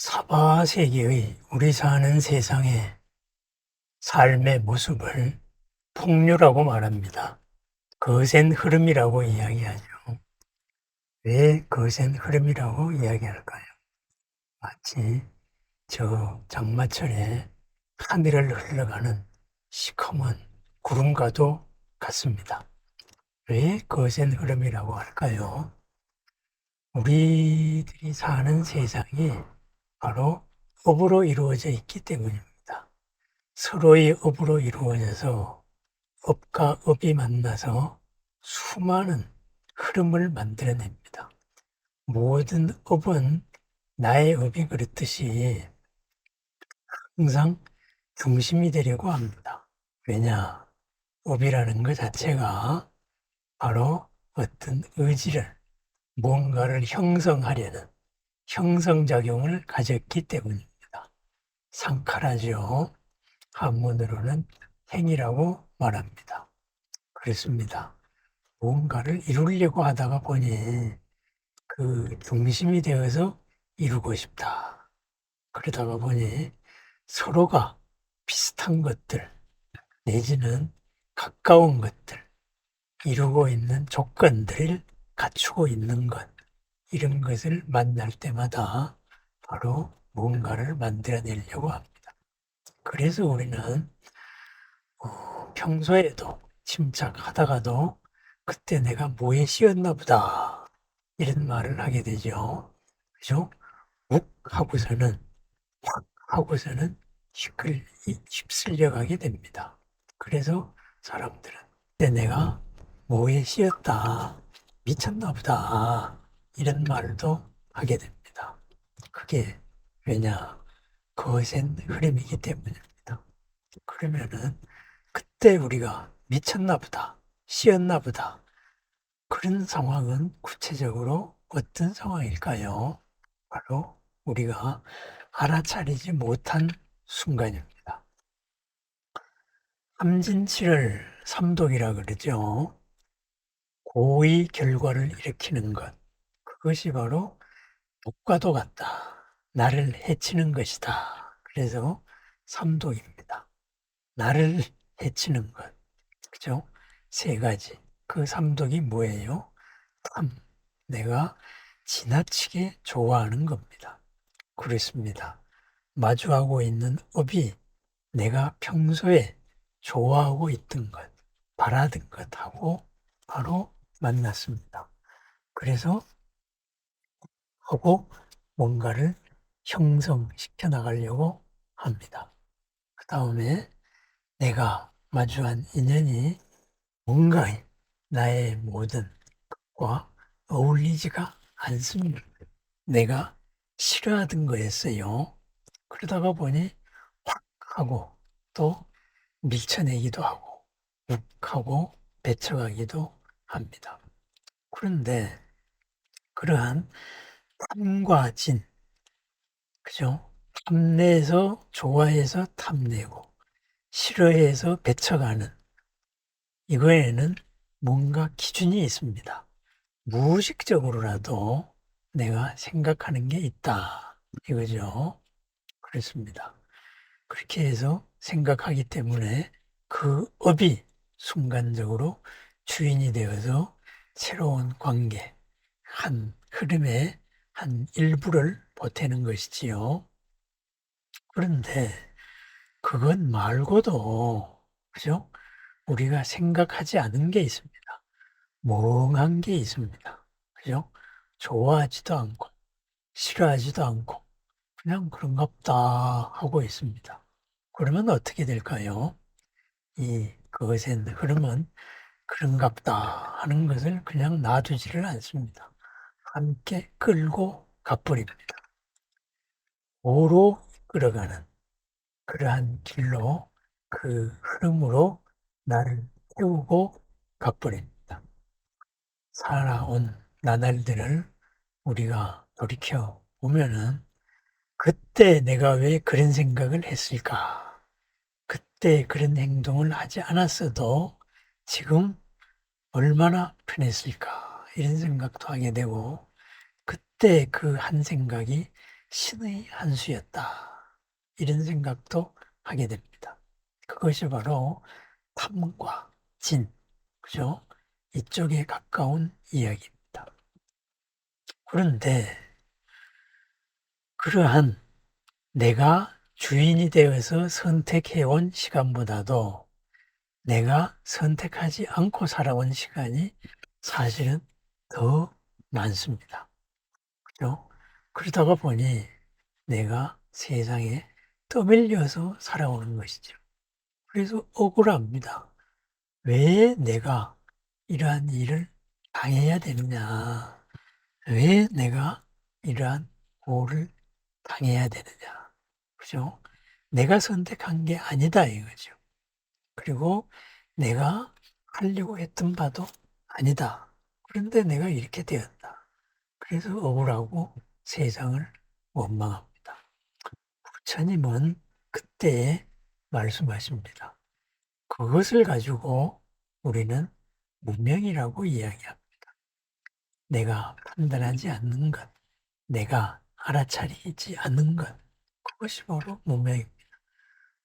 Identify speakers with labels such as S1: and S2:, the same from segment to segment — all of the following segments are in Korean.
S1: 사바세계의 우리 사는 세상의 삶의 모습을 풍류라고 말합니다. 거센 흐름이라고 이야기하죠. 왜 거센 흐름이라고 이야기할까요? 마치 저 장마철에 하늘을 흘러가는 시커먼 구름과도 같습니다. 왜 거센 흐름이라고 할까요? 우리들이 사는 세상이 바로 업으로 이루어져 있기 때문입니다. 서로의 업으로 이루어져서 업과 업이 만나서 수많은 흐름을 만들어냅니다. 모든 업은 나의 업이 그렇듯이 항상 중심이 되려고 합니다. 왜냐? 업이라는 것 자체가 바로 어떤 의지를, 뭔가를 형성하려는 형성작용을 가졌기 때문입니다. 상카라죠. 한문으로는 행이라고 말합니다. 그렇습니다. 무언가를 이루려고 하다가 보니 그 중심이 되어서 이루고 싶다. 그러다가 보니 서로가 비슷한 것들 내지는 가까운 것들, 이루고 있는 조건들을 갖추고 있는 것, 이런 것을 만날 때마다 바로 무언가를 만들어내려고 합니다. 그래서 우리는 평소에도 침착하다가도 그때 내가 뭐에 씌었나 보다 이런 말을 하게 되죠. 그죠? 욱 하고서는 확 하고서는 휩쓸려 가게 됩니다. 그래서 사람들은 그때 내가 뭐에 씌었다, 미쳤나 보다 이런 말도 하게 됩니다. 그게 왜냐? 거센 흐름이기 때문입니다. 그러면은 그때 우리가 미쳤나 보다, 씌었나 보다. 그런 상황은 구체적으로 어떤 상황일까요? 바로 우리가 알아차리지 못한 순간입니다. 삼진치를 삼독이라 그러죠. 고의 결과를 일으키는 것. 그것이 바로 독과도 같다. 나를 해치는 것이다. 그래서 삼독입니다. 나를 해치는 것. 그죠? 세 가지. 그 삼독이 뭐예요? 탐. 내가 지나치게 좋아하는 겁니다. 그렇습니다. 마주하고 있는 업이 내가 평소에 좋아하고 있던 것, 바라던 것하고 바로 만났습니다. 그래서 하고 뭔가를 형성시켜 나가려고 합니다. 그 다음에 내가 마주한 인연이 뭔가 나의 모든 것과 어울리지가 않습니다. 내가 싫어하던 거였어요. 그러다가 보니 확 하고 또 밀쳐내기도 하고 욱 하고 배쳐가기도 합니다. 그런데 그러한 탐과 진, 그죠? 탐내서 좋아해서 탐내고 싫어해서 배쳐가는 이거에는 뭔가 기준이 있습니다. 무의식적으로라도 내가 생각하는 게 있다. 이거죠. 그렇습니다. 그렇게 해서 생각하기 때문에 그 업이 순간적으로 주인이 되어서 새로운 관계, 한 흐름의 한 일부를 보태는 것이지요. 그런데 그것 말고도, 그죠? 우리가 생각하지 않은 게 있습니다. 멍한 게 있습니다. 그죠? 좋아하지도 않고, 싫어하지도 않고, 그냥 그런가 보다 하고 있습니다. 그러면 어떻게 될까요? 이 거센 흐름은 그런가 보다 하는 것을 그냥 놔두지를 않습니다. 함께 끌고 가버립니다. 오로 끌어가는 그러한 길로 그 흐름으로 나를 태우고 가버립니다. 살아온 나날들을 우리가 돌이켜 보면은 그때 내가 왜 그런 생각을 했을까? 그때 그런 행동을 하지 않았어도 지금 얼마나 편했을까? 이런 생각도 하게 되고 그때 그 한 생각이 신의 한 수였다. 이런 생각도 하게 됩니다. 그것이 바로 탐과 진, 그죠? 이쪽에 가까운 이야기입니다. 그런데 그러한 내가 주인이 되어서 선택해온 시간보다도 내가 선택하지 않고 살아온 시간이 사실은 더 많습니다. 그죠? 그러다가 보니 내가 세상에 떠밀려서 살아오는 것이죠. 그래서 억울합니다. 왜 내가 이러한 일을 당해야 되느냐? 왜 내가 이러한 고를 당해야 되느냐? 그죠? 내가 선택한 게 아니다 이거죠. 그리고 내가 하려고 했던 바도 아니다. 그런데 내가 이렇게 되었다. 그래서 억울하고 세상을 원망합니다. 부처님은 그때 말씀하십니다. 그것을 가지고 우리는 무명이라고 이야기합니다. 내가 판단하지 않는 것, 내가 알아차리지 않는 것, 그것이 바로 무명입니다.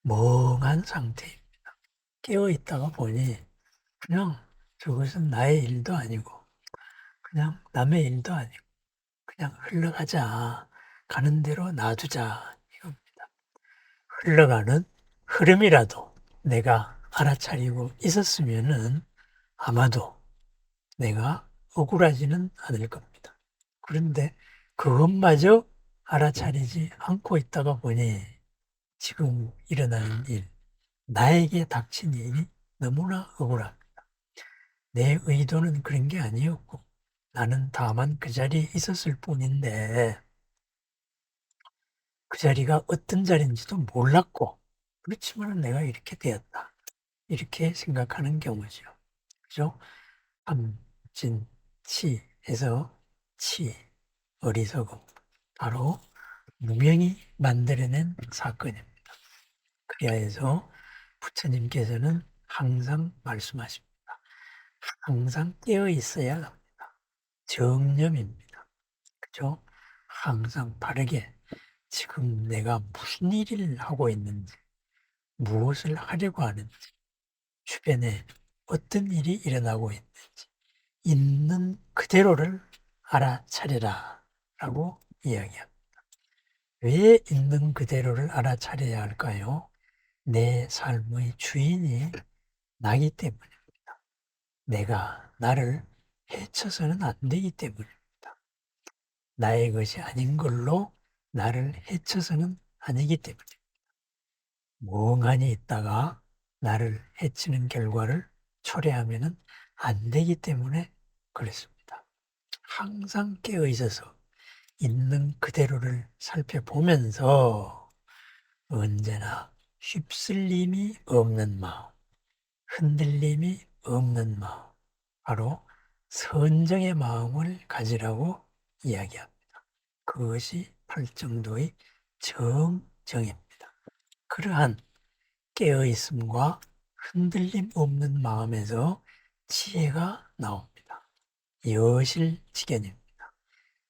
S1: 멍한 상태입니다. 깨어있다가 보니 그냥 저것은 나의 일도 아니고 그냥 남의 일도 아니고 그냥 흘러가자. 가는 대로 놔두자. 이겁니다. 흘러가는 흐름이라도 내가 알아차리고 있었으면은 아마도 내가 억울하지는 않을 겁니다. 그런데 그것마저 알아차리지 않고 있다가 보니 지금 일어나는 일, 나에게 닥친 일이 너무나 억울합니다. 내 의도는 그런 게 아니었고 나는 다만 그 자리에 있었을 뿐인데 그 자리가 어떤 자리인지도 몰랐고 그렇지만 내가 이렇게 되었다. 이렇게 생각하는 경우죠. 그죠? 함, 진, 치에서 치, 어리석음. 바로 무명이 만들어낸 사건입니다. 그리하여서 부처님께서는 항상 말씀하십니다. 항상 깨어 있어야 합니다. 정념입니다. 그죠? 항상 바르게 지금 내가 무슨 일을 하고 있는지, 무엇을 하려고 하는지, 주변에 어떤 일이 일어나고 있는지, 있는 그대로를 알아차려라 라고 이야기합니다. 왜 있는 그대로를 알아차려야 할까요? 내 삶의 주인이 나기 때문입니다. 내가 나를 해쳐서는 안 되기 때문입니다. 나의 것이 아닌 걸로 나를 해쳐서는 아니기 때문입니다. 멍하니 있다가 나를 해치는 결과를 초래하면 안 되기 때문에 그렇습니다. 항상 깨어 있어서 있는 그대로를 살펴보면서 언제나 휩쓸림이 없는 마음, 흔들림이 없는 마음, 바로 선정의 마음을 가지라고 이야기합니다. 그것이 팔정도의 정정입니다. 그러한 깨어있음과 흔들림 없는 마음에서 지혜가 나옵니다. 여실지견입니다.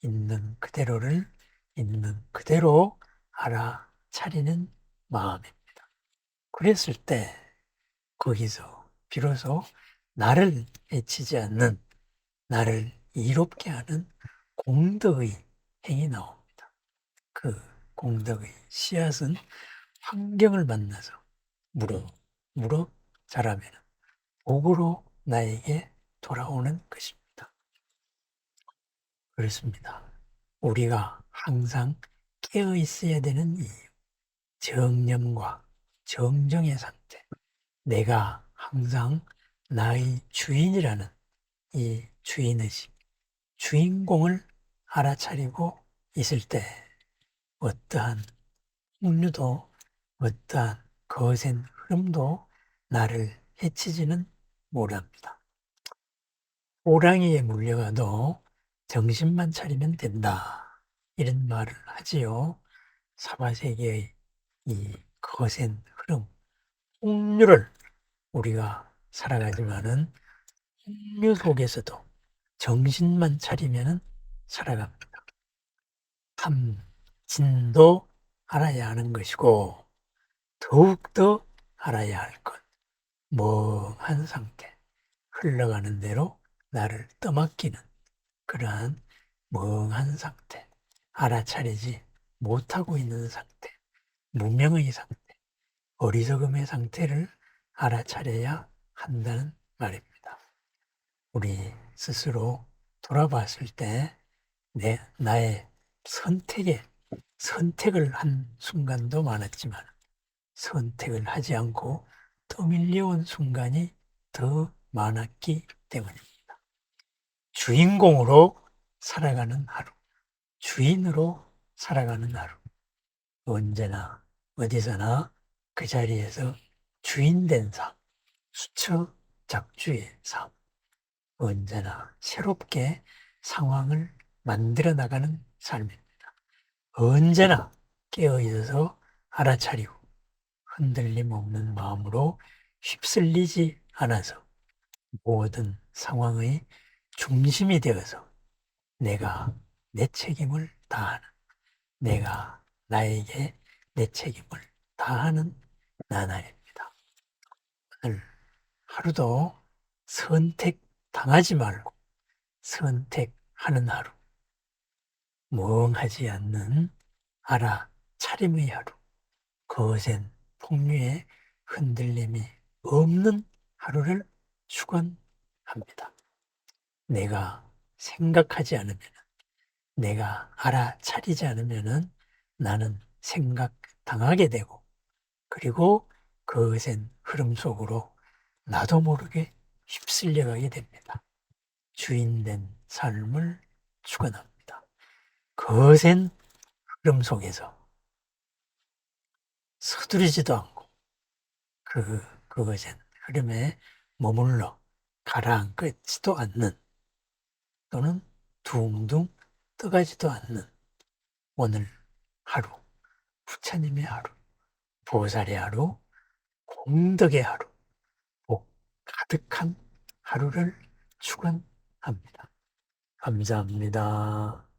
S1: 있는 그대로를 있는 그대로 알아차리는 마음입니다. 그랬을 때 거기서 비로소 나를 해치지 않는, 나를 이롭게 하는 공덕의 행이 나옵니다. 그 공덕의 씨앗은 환경을 만나서 무럭무럭 자라면 복으로 나에게 돌아오는 것입니다. 그렇습니다. 우리가 항상 깨어 있어야 되는 이유, 정념과 정정의 상태, 내가 항상 나의 주인이라는 이 주인의식, 주인공을 알아차리고 있을 때 어떠한 풍류도 어떠한 거센 흐름도 나를 해치지는 못합니다. 호랑이에 물려가도 정신만 차리면 된다. 이런 말을 하지요. 사바세계의 이 거센 흐름, 풍류를 우리가 살아가지만은 풍류 속에서도 정신만 차리면 살아갑니다. 탐, 진도 알아야 하는 것이고 더욱더 알아야 할 것, 멍한 상태, 흘러가는 대로 나를 떠맡기는 그러한 멍한 상태, 알아차리지 못하고 있는 상태, 무명의 상태, 어리석음의 상태를 알아차려야 한다는 말입니다. 우리 스스로 돌아봤을 때 나의 선택을 한 순간도 많았지만 선택을 하지 않고 떠밀려온 순간이 더 많았기 때문입니다. 주인공으로 살아가는 하루, 주인으로 살아가는 하루, 언제나 어디서나 그 자리에서 주인된 삶, 수처작주의 삶, 언제나 새롭게 상황을 만들어 나가는 삶입니다. 언제나 깨어있어서 알아차리고 흔들림 없는 마음으로 휩쓸리지 않아서 모든 상황의 중심이 되어서 내가 내 책임을 다하는, 내가 나에게 내 책임을 다하는 나날입니다. 오늘 하루도 선택당하지 말고 선택하는 하루, 멍하지 않는 알아차림의 하루, 거센 폭류의 흔들림이 없는 하루를 축원합니다. 내가 생각하지 않으면, 내가 알아차리지 않으면 나는 생각당하게 되고, 그리고 거센 흐름 속으로 나도 모르게 휩쓸려가게 됩니다. 주인된 삶을 축원합니다. 거센 흐름 속에서 서두르지도 않고 그것엔 흐름에 머물러 가라앉지도 않는 또는 둥둥 떠가지도 않는 오늘 하루, 부처님의 하루, 보살의 하루, 공덕의 하루, 복 가득한 하루를 축원합니다. 감사합니다.